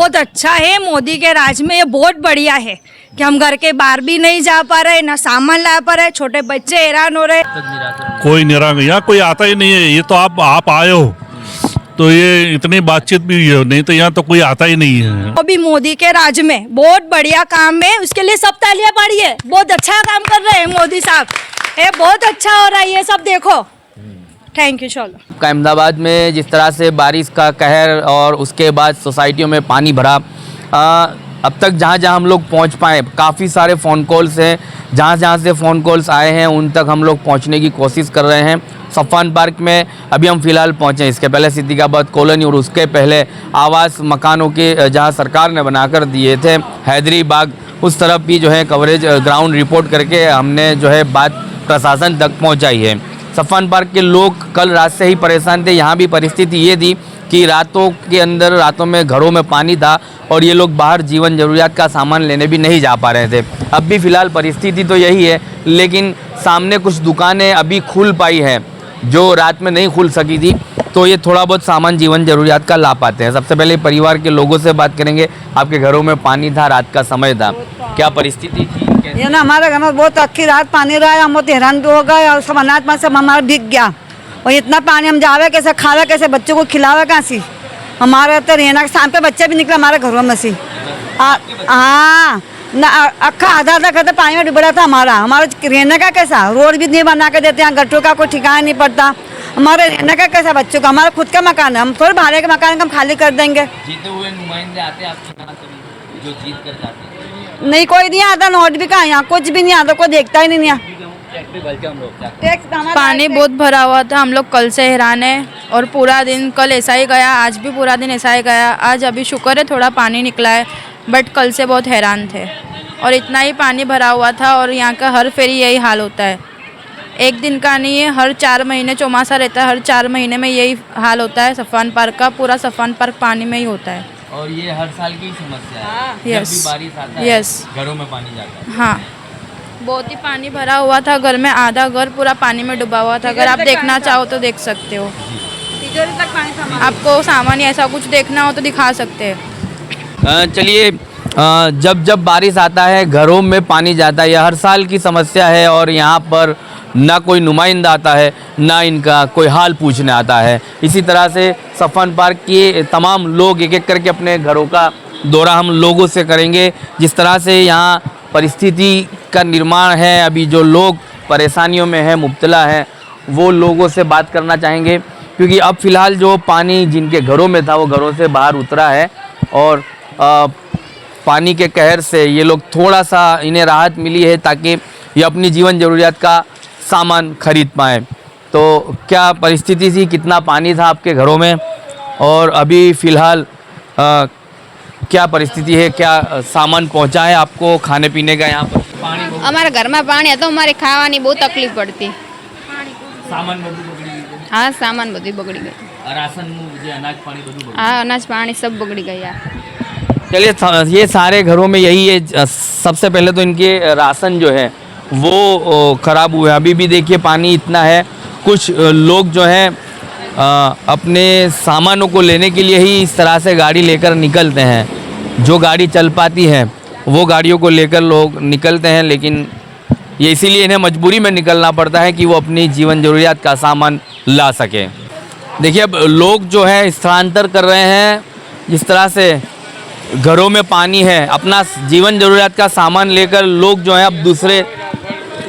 बहुत अच्छा है। मोदी के राज में ये बहुत बढ़िया है कि हम घर के बाहर भी नहीं जा पा रहे, ना सामान ला पा रहे, छोटे बच्चे हैरान हो रहे। कोई निराश यहाँ कोई आता ही नहीं है। ये तो आप आए हो तो ये इतनी बातचीत भी हुई है, नहीं तो यहाँ तो कोई आता ही नहीं है। अभी मोदी के राज में बहुत बढ़िया काम है, उसके लिए सब तालियां पड़िए। बहुत अच्छा काम कर रहे हैं मोदी साहब, ये बहुत अच्छा हो रहा है ये सब, देखो। Thank you. चलो, अहमदाबाद में जिस तरह से बारिश का कहर और उसके बाद सोसाइटियों में पानी भरा, अब तक जहाँ जहाँ हम लोग पहुँच पाए, काफ़ी सारे फ़ोन कॉल्स हैं, जहाँ से फ़ोन कॉल्स आए हैं उन तक हम लोग पहुँचने की कोशिश कर रहे हैं। सफ़ान पार्क में अभी हम फ़िलहाल पहुँचे, इसके पहले सिद्दीकाबाद कॉलोनी और उसके पहले आवास मकानों के जहाँ सरकार ने बनाकर दिए थे हैदरी बाग, उस तरफ भी जो है कवरेज ग्राउंड रिपोर्ट करके हमने जो है बात प्रशासन तक पहुँचाई है। सफ़ान पार्क के लोग कल रात से ही परेशान थे। यहाँ भी परिस्थिति ये थी कि रातों में घरों में पानी था और ये लोग बाहर जीवन ज़रूरियात का सामान लेने भी नहीं जा पा रहे थे। अब भी फ़िलहाल परिस्थिति तो यही है, लेकिन सामने कुछ दुकानें अभी खुल पाई हैं जो रात में नहीं खुल सकी थी, तो ये थोड़ा बहुत सामान जीवन ज़रूरियात का ला पाते हैं। सबसे पहले परिवार के लोगों से बात करेंगे। आपके घरों में पानी था, रात का समय था, क्या परिस्थिति थी? ये ना हमारे घर में बहुत अक्की रात पानी रहा है, हम बहुत हैरान भी हो गए और सब अनाज में सब हमारा भीग गया। और इतना पानी हम जावे कैसे, खावे कैसे, बच्चों को खिलावे कैसे? हमारे तो रहना शाम पे बच्चे भी निकले हमारे घरों में से। हाँ ना, अक्खा आधा करते पानी में डूबा था हमारा रहने का कैसा? रोड भी नहीं बना के देते हैं, गट्टों का कोई ठिकाना नहीं पड़ता। हमारे रहने का कैसा बच्चों का? हमारा खुद का मकान है, हम थोड़े भाड़े के मकान हम खाली कर देंगे। जीते हुए नुमाइंदे आते हैं आपके यहाँ जो जीत कर जाते हैं? नहीं, कोई नहीं आता, नोट भी कहाँ, यहाँ कुछ भी नहीं आता, कोई देखता ही नहीं है। पानी बहुत भरा हुआ था, हम लोग कल से हैरान है और पूरा दिन कल ऐसा ही गया, आज भी पूरा दिन ऐसा ही गया। आज अभी शुक्र है थोड़ा पानी निकला है, बट कल से बहुत हैरान थे और इतना ही पानी भरा हुआ था। और यहाँ का हर फेरी यही हाल होता है, एक दिन का नहीं है, हर 4 महीने चौमासा रहता है, हर 4 महीने में यही हाल होता है। सफ़ान पार्क का पूरा सफ़ान पार्क पानी में ही होता है और ये हर साल की समस्या है। यस, जब भी बारिश आता है यस, घरों में पानी जाता है। हाँ, बहुत ही पानी भरा हुआ था, घर में आधा घर पूरा पानी में डूबा हुआ था। अगर आप देखना चाहो तो देख सकते हो, आपको सामान ऐसा कुछ देखना हो तो दिखा सकते हैं। चलिए, जब बारिश आता है घरों में पानी जाता है, यह हर साल की समस्या है और यहाँ पर ना कोई नुमाइंदा आता है, ना इनका कोई हाल पूछने आता है। इसी तरह से सफ़ान पार्क के तमाम लोग एक एक करके अपने घरों का दौरा हम लोगों से करेंगे। जिस तरह से यहाँ परिस्थिति का निर्माण है, अभी जो लोग परेशानियों में हैं, मुब्तला हैं, वो लोगों से बात करना चाहेंगे, क्योंकि अब फ़िलहाल जो पानी जिनके घरों में था वो घरों से बाहर उतरा है और पानी के कहर से ये लोग थोड़ा सा इन्हें राहत मिली है ताकि ये अपनी जीवन ज़रूरियात का सामान खरीद पाएँ। तो क्या परिस्थिति थी, कितना पानी था आपके घरों में और अभी फ़िलहाल क्या परिस्थिति है, क्या सामान पहुंचा है आपको खाने पीने का? यहाँ पर पानी हमारे घर में पानी है तो हमारे खावानी बहुत तकलीफ पड़ती। सामान बगड़ी गई? हाँ, सामान बधी बगड़ी गई। राशन अनाज पानी बगड़ी? हाँ, अनाज पानी सब बगड़ी गई यार। चलिए, ये सारे घरों में यही है। सबसे पहले तो इनके राशन जो है वो ख़राब हुए। अभी भी देखिए पानी इतना है, कुछ लोग जो हैं अपने सामानों को लेने के लिए ही इस तरह से गाड़ी लेकर निकलते हैं। जो गाड़ी चल पाती है वो गाड़ियों को लेकर लोग निकलते हैं, लेकिन ये इसीलिए इन्हें मजबूरी में निकलना पड़ता है कि वो अपनी जीवन ज़रूरियात का सामान ला सकें। देखिए, अब लोग जो है स्थानांतर कर रहे हैं। जिस तरह से घरों में पानी है, अपना जीवन ज़रूरियात का सामान लेकर लोग जो है अब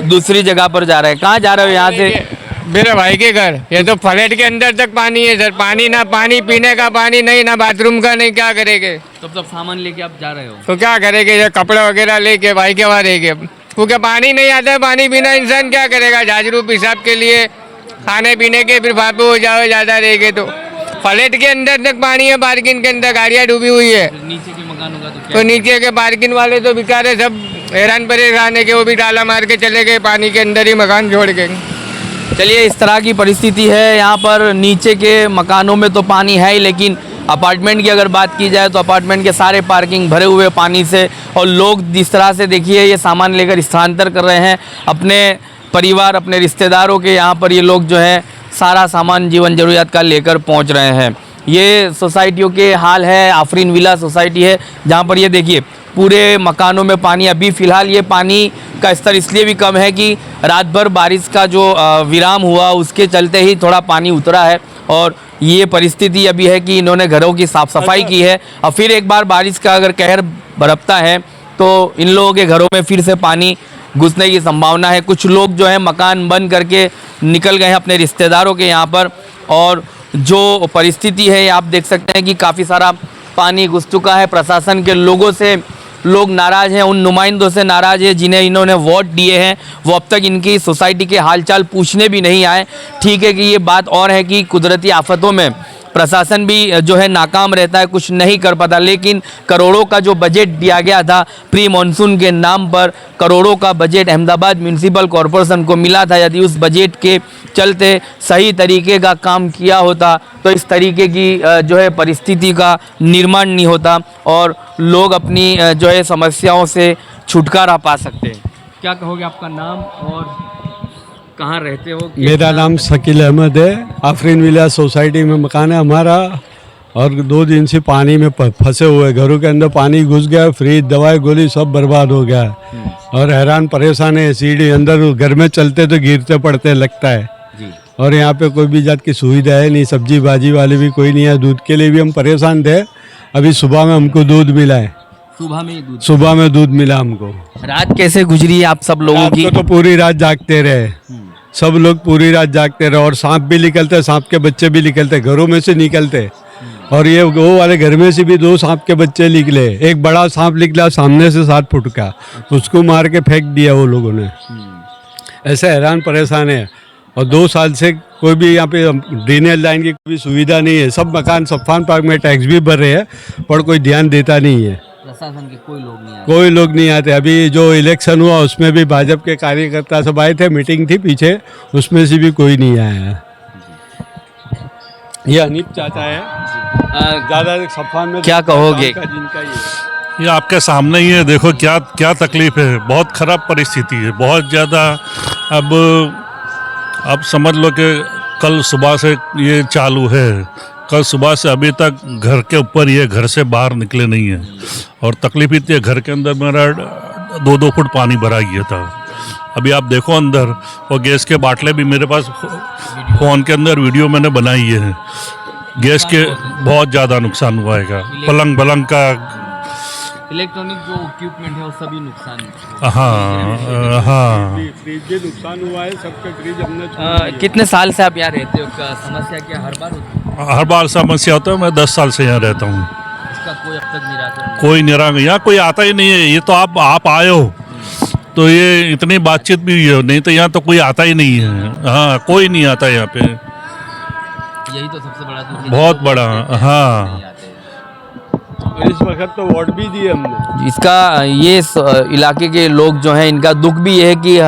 दूसरी जगह पर जा रहे हैं। कहाँ जा रहे हो? यहाँ से मेरे भाई के घर। ये तो फ्लैट के अंदर तक पानी है सर, पानी ना पानी पीने का पानी नहीं, ना बाथरूम का नहीं, क्या करेंगे? तो सब सामान लेके आप जा रहे हो तो क्या करेंगे? ये कपड़े वगैरह लेके भाई के वहाँ रहेंगे, क्योंकि पानी नहीं आता है। पानी पीना इंसान क्या करेगा? झाजरू पेशाब के लिए, खाने पीने के फिर फापे हो जाओ ज़्यादा रहेंगे तो। फ्लैट के अंदर तक पानी है, पार्किंग के अंदर गाड़ियाँ डूबी हुई है। नीचे के मकानों का तो नीचे के पार्किंग वाले तो बेचारे सब हैरान परेशान है कि वो भी डाला मार के चले गए पानी के अंदर ही मकान छोड़ के। चलिए, इस तरह की परिस्थिति है यहाँ पर। नीचे के मकानों में तो पानी है ही, लेकिन अपार्टमेंट की अगर बात की जाए तो अपार्टमेंट के सारे पार्किंग भरे हुए पानी से। और लोग जिस तरह से देखिए ये सामान लेकर स्थानांतर कर रहे हैं अपने परिवार, अपने रिश्तेदारों के यहाँ पर ये लोग जो है सारा सामान जीवन ज़रूरियात का लेकर पहुँच रहे हैं। ये सोसाइटियों के हाल है। आफरीन विला सोसाइटी है जहाँ पर ये देखिए पूरे मकानों में पानी। अभी फ़िलहाल ये पानी का स्तर इसलिए भी कम है कि रात भर बारिश का जो विराम हुआ उसके चलते ही थोड़ा पानी उतरा है, और ये परिस्थिति अभी है कि इन्होंने घरों की साफ़ सफाई की है। और फिर एक बार बारिश का अगर कहर बरपता है तो इन लोगों के घरों में फिर से पानी घुसने की संभावना है। कुछ लोग जो है मकान बंद करके निकल गए हैं अपने रिश्तेदारों के यहाँ पर, और जो परिस्थिति है आप देख सकते हैं कि काफ़ी सारा पानी घुस चुका है। प्रशासन के लोगों से लोग नाराज़ हैं, उन नुमाइंदों से नाराज़ है जिन्हें इन्होंने वोट दिए हैं। वो अब तक इनकी सोसाइटी के हालचाल पूछने भी नहीं आए। ठीक है कि ये बात और है कि कुदरती आफतों में प्रशासन भी जो है नाकाम रहता है, कुछ नहीं कर पाता, लेकिन करोड़ों का जो बजट दिया गया था प्री मानसून के नाम पर, करोड़ों का बजट अहमदाबाद म्यूनसिपल कॉरपोरेशन को मिला था। यदि उस बजट के चलते सही तरीके का काम किया होता तो इस तरीके की जो है परिस्थिति का निर्माण नहीं होता और लोग अपनी जो है समस्याओं से छुटकारा पा सकते हैं। क्या कहोगे, आपका नाम और कहाँ रहते हो? मेरा नाम शकील अहमद है। आफरीन विला सोसाइटी में मकान है हमारा, और 2 दिन से पानी में फंसे हुए, घरों के अंदर पानी घुस गया, फ्रिज दवाई गोली सब बर्बाद हो गया है और हैरान परेशान है। सीढ़ी अंदर घर में चलते तो गिरते पड़ते लगता है जी। और यहाँ पे कोई भी जात की सुविधा है नहीं, सब्जी भाजी वाले भी कोई नहीं है। दूध के लिए भी हम परेशान थे। अभी सुबह में हमको दूध मिला है, सुबह में दूध मिला हमको। रात कैसे गुजरी आप सब लोगों की? तो पूरी रात जागते रहे, सब लोग पूरी रात जागते रहे, और सांप भी निकलते, सांप के बच्चे भी निकलते, घरों में से निकलते। और ये वो वाले घर में से भी 2 सांप के बच्चे निकले। एक बड़ा सांप निकला सामने से 7 फुट का, उसको मार के फेंक दिया वो लोगों ने। ऐसे हैरान परेशान है। और 2 साल से कोई भी यहाँ पे ड्रेनेज लाइन की कोई सुविधा नहीं है। सब मकान सफान पार्क में टैक्स भी भर रहे हैं पर कोई ध्यान देता नहीं है। प्रशासन के कोई लोग नहीं आते। अभी जो इलेक्शन हुआ उसमें भी भाजपा के कार्यकर्ता सब आए थे, मीटिंग थी पीछे, उसमें से भी कोई नहीं आया। ये अनिप चाचा है, ज़्यादा सफान में क्या कहोगे? जिनका ये आपके सामने ही है, देखो क्या क्या तकलीफ है। बहुत ख़राब परिस्थिति है, बहुत ज़्यादा। अब समझ लो कि कल सुबह से ये चालू है, कल सुबह से अभी तक घर के ऊपर ये, घर से बाहर निकले नहीं है। और तकलीफ इतनी है, घर के अंदर मेरा 2-2 फुट पानी भरा गया था। अभी आप देखो अंदर, और गैस के बाटले भी मेरे पास, फ़ोन के अंदर वीडियो मैंने बनाई है। गैस के बहुत ज़्यादा नुकसान हुआ है। पलंग का इलेक्ट्रॉनिक जो इक्विपमेंट है वो सभी नुकसान। हाँ फ्रिज भी नुकसान हुआ है, सबके फ्रिज हमने। कितने साल से आप यहाँ रहते हो? समस्या क्या हर बार होती है? हर बार समस्या होता है। मैं 10 साल से यहाँ रहता हूँ। इसका कोई अब तक निराकरण? कोई निराकरण यहाँ कोई आता ही नहीं है। ये तो आप आए हो तो ये इतनी बातचीत भी हुई है, नहीं तो यहाँ तो कोई आता ही नहीं है। हाँ, कोई नहीं आता यहाँ पे। यही तो सबसे बड़ा दुख है। बहुत बड़ा। हाँ, इस वक्त तो वोट भी दिए हमने। इसका ये इलाके के लोग जो हैं, इनका दुख भी ये है कि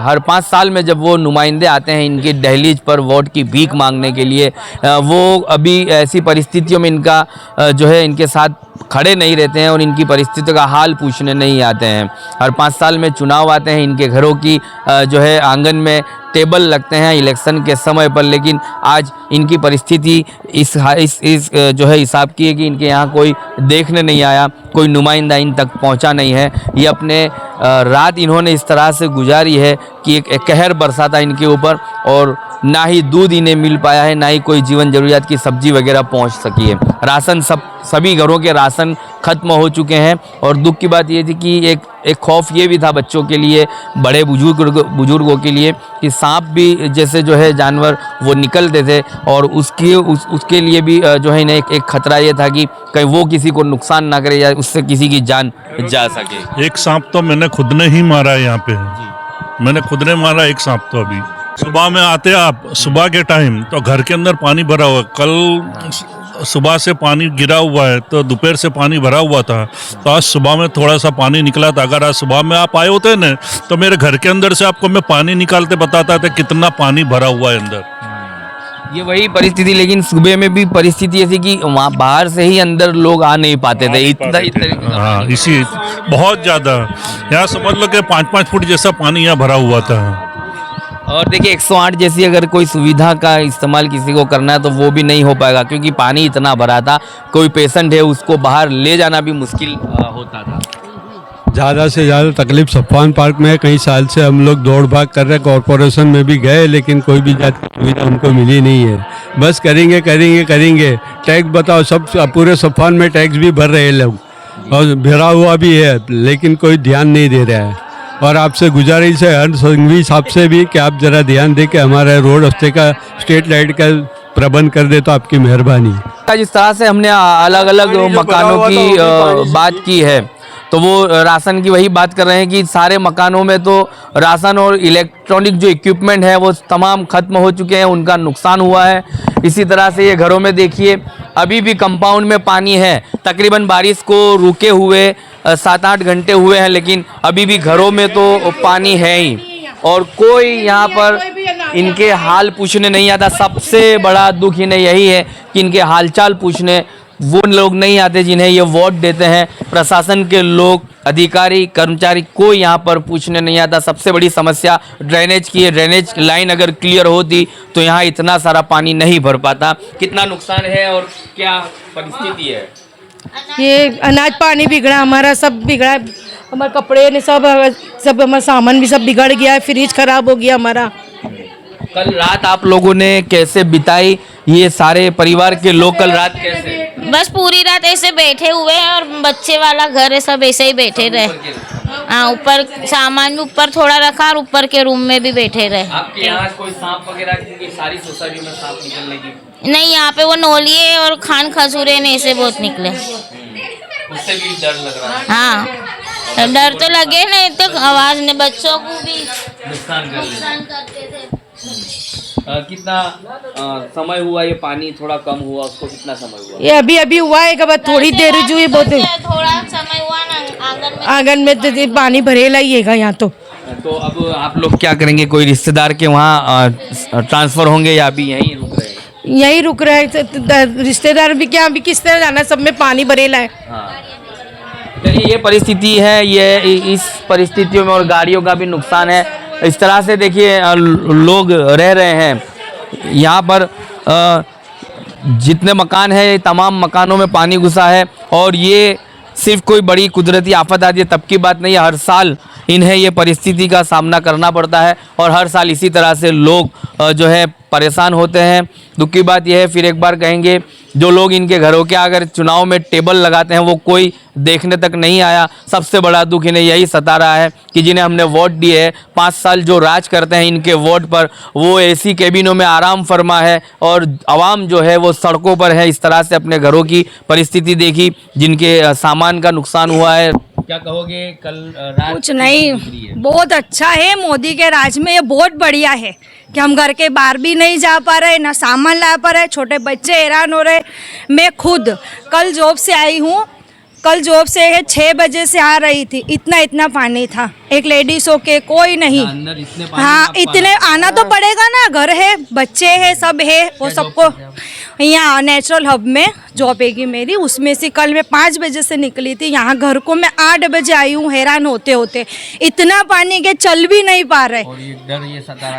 हर 5 साल में जब वो नुमाइंदे आते हैं इनकी दहलीज पर वोट की भीख मांगने के लिए, वो अभी ऐसी परिस्थितियों में इनका जो है इनके साथ खड़े नहीं रहते हैं और इनकी परिस्थितियों का हाल पूछने नहीं आते हैं। हर 5 साल में चुनाव आते हैं, इनके घरों की जो है आंगन में टेबल लगते हैं इलेक्शन के समय पर, लेकिन आज इनकी परिस्थिति इस जो है हिसाब की है कि इनके यहाँ कोई देखने नहीं आया, कोई नुमाइंदा इन तक पहुँचा नहीं है। ये अपने रात इन्होंने इस तरह से गुजारी है कि एक कहर बरसा था इनके ऊपर, और ना ही दूध इन्हें मिल पाया है, ना ही कोई जीवन ज़रूरियात की सब्जी वगैरह पहुंच सकी है। राशन सभी घरों के राशन ख़त्म हो चुके हैं। और दुख की बात ये थी कि एक खौफ ये भी था बच्चों के लिए, बड़े बुजुर्गों के लिए, कि सांप भी जैसे जो है जानवर वो निकलते थे, और उसके लिए भी जो है इन्हें एक खतरा ये था कि कहीं वो किसी को नुकसान ना करे या उससे किसी की जान जा सके। एक सांप तो मैंने खुद ने ही मारा है यहाँ पे। मैंने खुद ने मारा एक सांप। तो अभी सुबह में आते आप, सुबह के टाइम तो घर के अंदर पानी भरा हुआ। कल सुबह से पानी गिरा हुआ है, तो दोपहर से पानी भरा हुआ था, तो आज सुबह में थोड़ा सा पानी निकला था। अगर आज सुबह में आप आए होते ना तो मेरे घर के अंदर से आपको मैं पानी निकालते बताता था कितना पानी भरा हुआ है अंदर। ये वही परिस्थिति, लेकिन सुबह में भी परिस्थिति ऐसी कि वहाँ बाहर से ही अंदर लोग आ नहीं पाते थे। इतना हाँ, इसी बहुत ज़्यादा। यहाँ समझ लो कि 5-5 फुट जैसा पानी यहाँ भरा हुआ था। और देखिए 108 जैसी अगर कोई सुविधा का इस्तेमाल किसी को करना है तो वो भी नहीं हो पाएगा, क्योंकि पानी इतना भरा था, कोई पेशेंट है उसको बाहर ले जाना भी मुश्किल होता था। ज़्यादा से ज़्यादा तकलीफ सफ़ान पार्क में है। कई साल से हम लोग दौड़ भाग कर रहे, कॉरपोरेशन में भी गए, लेकिन कोई भी जाति की सुविधा उनको मिली नहीं है। बस करेंगे करेंगे करेंगे, टैक्स बताओ, सब पूरे सफ़ान में टैक्स भी भर रहे हैं लोग और भरा हुआ भी है, लेकिन कोई ध्यान नहीं दे रहा है। और आपसे गुजारिश है हर संघवी साहब से भी कि आप ज़रा ध्यान दे के हमारे रोड रास्ते का स्ट्रीट लाइट का प्रबंध कर दे तो आपकी मेहरबानी। जिस तरह से हमने अलग अलग मकानों की बात की है, तो वो राशन की वही बात कर रहे हैं कि सारे मकानों में तो राशन और इलेक्ट्रॉनिक जो इक्विपमेंट है वो तमाम खत्म हो चुके हैं, उनका नुकसान हुआ है। इसी तरह से ये घरों में देखिए अभी भी कंपाउंड में पानी है, तकरीबन बारिश को रुके हुए 7-8 घंटे हुए हैं, लेकिन अभी भी घरों में तो पानी है ही और कोई यहाँ पर इनके हाल पूछने नहीं आता। सबसे बड़ा दुख इन्हें यही है कि इनके हालचाल पूछने वो लोग नहीं आते जिन्हें ये वोट देते हैं। प्रशासन के लोग, अधिकारी, कर्मचारी कोई यहाँ पर पूछने नहीं आता। सबसे बड़ी समस्या ड्रेनेज की है। ड्रेनेज लाइन अगर क्लियर होती तो यहाँ इतना सारा पानी नहीं भर पाता। कितना नुकसान है और क्या परिस्थिति है? ये अनाज पानी बिगड़ा, हमारा सब बिगड़ा, हमारे कपड़े ने सब हमारा सामान भी सब बिगड़ गया है, फ्रिज खराब हो गया हमारा। कल रात आप लोगों ने कैसे बिताई? ये सारे परिवार के लोग कल रात कैसे? बस पूरी रात ऐसे बैठे हुए हैं और बच्चे वाला घर है, सब ऐसे ही बैठे रहे। हाँ, ऊपर सामान भी ऊपर थोड़ा रखा और ऊपर के रूम में भी बैठे रहे। आपके यहाँ कोई सांप वगैरह, क्योंकि सारी सोसाइटी में सांप निकलने की? नहीं, यहाँ पे वो नौलिए और खान खजूरे ने ऐसे बहुत निकले। उससे भी डर लग रहा है। हाँ, डर तो लगे, नहीं तो आवाज ने बच्चों को भी नुकसान करते थे। कितना समय हुआ ये पानी थोड़ा कम हुआ, उसको कितना समय हुआ? ये अभी अभी हुआ है, कब थोड़ी देर जो है बहुत थोड़ा समय हुआ ना, आंगन में तो पानी भरेला ही है यहाँ तो अब आप लोग क्या करेंगे? कोई रिश्तेदार के वहाँ ट्रांसफर होंगे या अभी यहीं रुक रहे हैं? यहीं रुक रहे हैं। रिश्तेदार भी क्या, अभी किस तरह जाना, सब में पानी भरेला है। हाँ, चलिए ये परिस्थिति है। ये इस परिस्थितियों में और गाड़ियों का भी नुकसान है। इस तरह से देखिए लोग रह रहे हैं यहाँ पर। जितने मकान हैं तमाम मकानों में पानी घुसा है और ये सिर्फ कोई बड़ी कुदरती आफत आती है तब की बात नहीं है। हर साल इन्हें ये परिस्थिति का सामना करना पड़ता है और हर साल इसी तरह से लोग जो है परेशान होते हैं। दुख की बात यह है, फिर एक बार कहेंगे, जो लोग इनके घरों के अगर चुनाव में टेबल लगाते हैं वो कोई देखने तक नहीं आया। सबसे बड़ा दुख इन्हें यही सता रहा है कि जिन्हें हमने वोट दिए है, 5 साल जो राज करते हैं इनके वोट पर, वो एसी कैबिनों में आराम फरमा है और आवाम जो है वो सड़कों पर है। इस तरह से अपने घरों की परिस्थिति देखी, जिनके सामान का नुकसान हुआ है। क्या कहोगे? कल रात कुछ नहीं, बहुत अच्छा है। मोदी के राज में ये बहुत बढ़िया है कि हम घर के बाहर भी नहीं जा पा रहे, ना सामान ला पा रहे, छोटे बच्चे हैरान हो रहे। मैं खुद कल जॉब से आई हूँ, कल जॉब से 6 बजे से आ रही थी, इतना पानी था। एक लेडीज हो के कोई नहीं। हाँ, इतने आना तो पड़ेगा ना, घर है, बच्चे है, सब है, वो सबको। यहाँ नेचुरल हब में जॉब है मेरी, उसमें से कल मैं 5 बजे से निकली थी। यहाँ घर को मैं 8 बजे आई हूँ, हैरान होते होते। इतना पानी के चल भी नहीं पा रहे।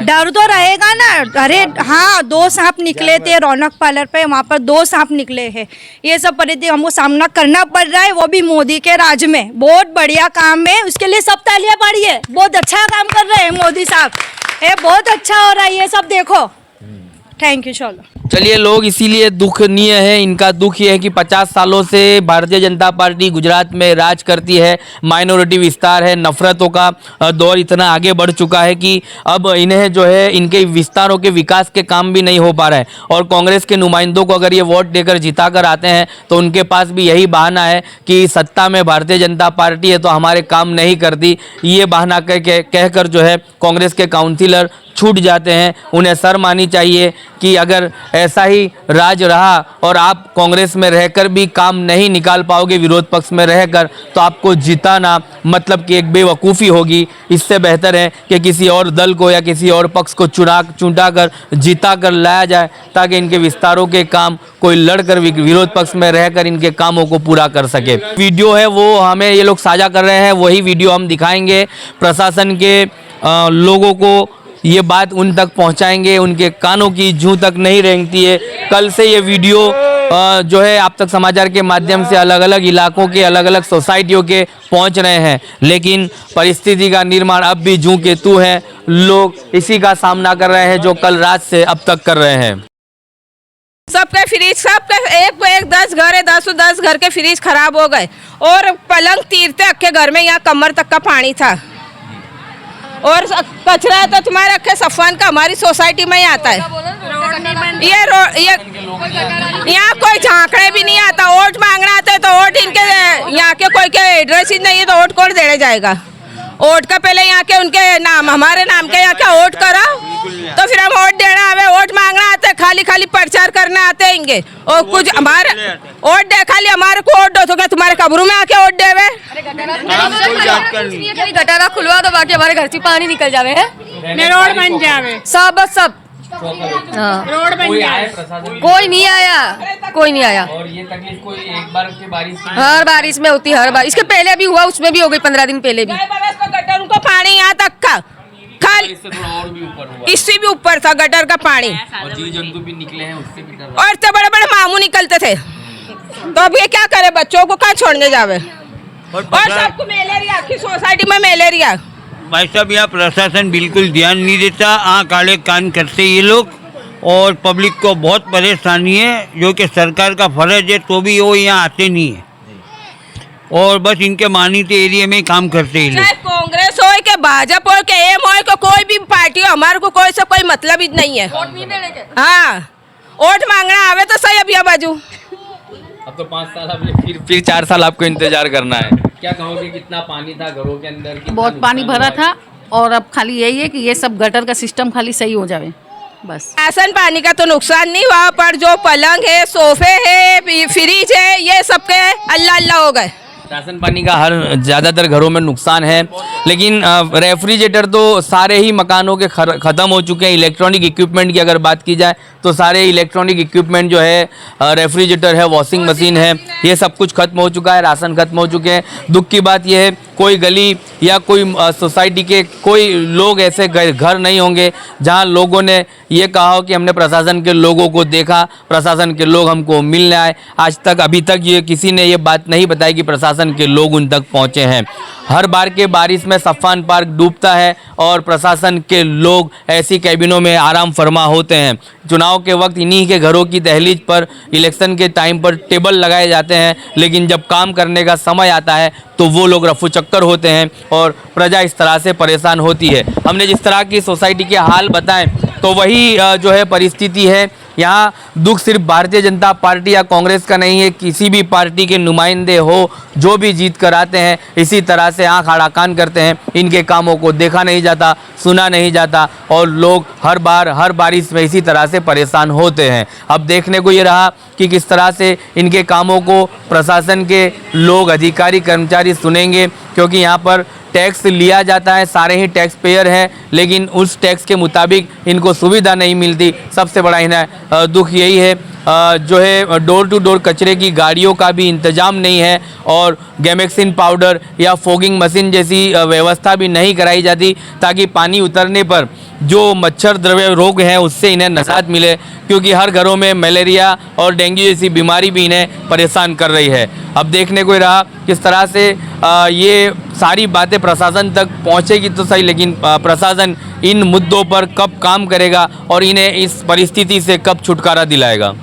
डर तो रहेगा ना। अरे हाँ, 2 सांप निकले थे रौनक पार्लर पे, वहाँ पर 2 सांप निकले हैं। ये सब परिस्थिति हमको सामना करना पड़ रहा है, वो भी मोदी के राज में। बहुत बढ़िया काम है, उसके लिए सब तालियां पड़िए। बहुत अच्छा काम कर रहे हैं मोदी साहब, ये बहुत अच्छा हो रहा है। ये सब देखो, थैंक यू। चलिए, लोग इसीलिए दुखनीय है। इनका दुख ये है कि 50 सालों से भारतीय जनता पार्टी गुजरात में राज करती है। माइनॉरिटी विस्तार है, नफरतों का दौर इतना आगे बढ़ चुका है कि अब इन्हें जो है इनके विस्तारों के विकास के काम भी नहीं हो पा रहा है। और कांग्रेस के नुमाइंदों को अगर ये वोट देकर जिता कर आते हैं तो उनके पास भी यही बहाना है कि सत्ता में भारतीय जनता पार्टी है तो हमारे काम नहीं करती। ये बहाना कहकर जो है कांग्रेस के काउंसिलर छूट जाते हैं। उन्हें शर्म आनी चाहिए कि अगर ऐसा ही राज रहा और आप कांग्रेस में रहकर भी काम नहीं निकाल पाओगे विरोध पक्ष में रहकर, तो आपको जिताना मतलब कि एक बेवकूफ़ी होगी। इससे बेहतर है कि किसी और दल को या किसी और पक्ष को चुना कर जिता कर लाया जाए ताकि इनके विस्तारों के काम कोई लड़कर विरोध पक्ष में रहकर इनके कामों को पूरा कर सके। वीडियो है वो हमें ये लोग साझा कर रहे हैं, वही वीडियो हम दिखाएंगे। प्रशासन के लोगों को ये बात उन तक पहुंचाएंगे, उनके कानों की जूं तक नहीं रेंगती है। कल से ये वीडियो जो है आप तक समाचार के माध्यम से अलग अलग इलाकों के अलग अलग सोसाइटियों के पहुंच रहे हैं, लेकिन परिस्थिति का निर्माण अब भी जूं के तू है। लोग इसी का सामना कर रहे हैं जो कल रात से अब तक कर रहे हैं। सबके फ्रिज, सबके एक 10 घर है, 10 घर के फ्रिज खराब हो गए और पलंग तीरते अक्के घर में यहाँ कमर तक का पानी था। और कचरा तो तुम्हारे अक्के सफान का हमारी सोसाइटी में ही आता है। ये यहाँ कोई झांकड़े भी नहीं आता। वोट मांगना आता है तो वोट इनके यहाँ के कोई के एड्रेस ही नहीं है तो वोट कौन देने जाएगा। वोट का पहले यहाँ के उनके नाम, हमारे नाम के यहाँ क्या वोट करा तो फिर हम वोट देना आवे। वोट मांगना आते, खाली खाली प्रचार करने आते हैं और कुछ हमारे वोट दे, खाली हमारे को वोट दो तो क्या तुम्हारे कब्रों में आके वोट देवे। गटारा खुलवा दो, बाकी हमारे घर से पानी निकल जावे है, रोड बन जावे सब रोड बन जाए। कोई नहीं आया, कोई नहीं आया। और ये तकलीफ कोई एक बार के बारिश हर बारिश में होती है, हर बार। इसके पहले भी हुआ, उसमें भी हो गई 15 दिन पहले भी। गटर उनको पानी यहाँ तक का खाली, इससे भी ऊपर था गटर का पानी। और जीव जंतु भी निकले हैं उससे भी डर। और इतने बड़े बड़े मामू निकलते थे तो अब ये क्या करे, बच्चों को कहाँ छोड़ने जावे। और सबको मलेरिया, की सोसाइटी में मलेरिया। भाई साहब यहाँ प्रशासन बिल्कुल ध्यान नहीं देता, आँख आड़े कान करते ये लोग और पब्लिक को बहुत परेशानी है, जो कि सरकार का फर्ज है तो भी वो यहाँ आते नहीं है और बस इनके मानित एरिया में काम करते हैं चाहे कांग्रेस हो के भाजपा हो के एम हो के कोई भी पार्टी हो, हमारे को कोई से कोई मतलब ही नहीं है। हाँ, वोट मांगना आवे तो सही। अब यह बाजू अब तो 5 साल अब फिर 4 साल आपको इंतजार करना है। क्या कहोगे, कितना पानी था घरों के अंदर? बहुत पानी भरा था और अब खाली यही है कि ये सब गटर का सिस्टम खाली सही हो जावे बस। राशन पानी का तो नुकसान नहीं हुआ, पर जो पलंग है, सोफे है, फ्रिज है, ये सबके अल्लाह अल्लाह हो गए। राशन पानी का हर ज़्यादातर घरों में नुकसान है, लेकिन रेफ्रिजरेटर तो सारे ही मकानों के ख़त्म हो चुके हैं। इलेक्ट्रॉनिक इक्विपमेंट की अगर बात की जाए तो सारे इलेक्ट्रॉनिक इक्विपमेंट जो है, रेफ्रिजरेटर है, वॉशिंग मशीन है, ये सब कुछ खत्म हो चुका है, राशन खत्म हो चुके हैं। दुख की बात यह है कोई गली या कोई सोसाइटी के कोई लोग ऐसे घर नहीं होंगे जहां लोगों ने ये कहा हो कि हमने प्रशासन के लोगों को देखा, प्रशासन के लोग हमको मिलने आए। आज तक अभी तक ये किसी ने ये बात नहीं बताई कि प्रशासन के लोग उन तक पहुंचे हैं। हर बार के बारिश में सफ़ान पार्क डूबता है और प्रशासन के लोग ऐसी कैबिनों में आराम फरमा होते हैं। चुनाव के वक्त इन्हीं के घरों की दहलीज पर इलेक्शन के टाइम पर टेबल लगाए जाते हैं, लेकिन जब काम करने का समय आता है तो वो लोग रफू चक्कर होते हैं और प्रजा इस तरह से परेशान होती है। हमने जिस तरह की सोसाइटी के हाल बताएं तो वही जो है परिस्थिति है। यहाँ दुख सिर्फ भारतीय जनता पार्टी या कांग्रेस का नहीं है, किसी भी पार्टी के नुमाइंदे हो जो भी जीत कर आते हैं इसी तरह से आँख आड़ा कान करते हैं। इनके कामों को देखा नहीं जाता, सुना नहीं जाता और लोग हर बार हर बारिश में इसी तरह से परेशान होते हैं। अब देखने को ये रहा कि किस तरह से इनके कामों को प्रशासन के लोग, अधिकारी, कर्मचारी सुनेंगे, क्योंकि यहाँ पर टैक्स लिया जाता है, सारे ही टैक्स पेयर हैं, लेकिन उस टैक्स के मुताबिक इनको सुविधा नहीं मिलती। सबसे बड़ा इन्हें दुख यही है जो है डोर टू डोर कचरे की गाड़ियों का भी इंतजाम नहीं है और गैमेक्सिन पाउडर या फोगिंग मशीन जैसी व्यवस्था भी नहीं कराई जाती ताकि पानी उतरने पर जो मच्छर द्रव्य रोग हैं उससे इन्हें निजात मिले, क्योंकि हर घरों में मलेरिया और डेंगू जैसी बीमारी भी इन्हें परेशान कर रही है। अब देखने को रहा किस तरह से ये सारी बातें प्रशासन तक पहुंचेगी तो सही, लेकिन प्रशासन इन मुद्दों पर कब काम करेगा और इन्हें इस परिस्थिति से कब छुटकारा दिलाएगा।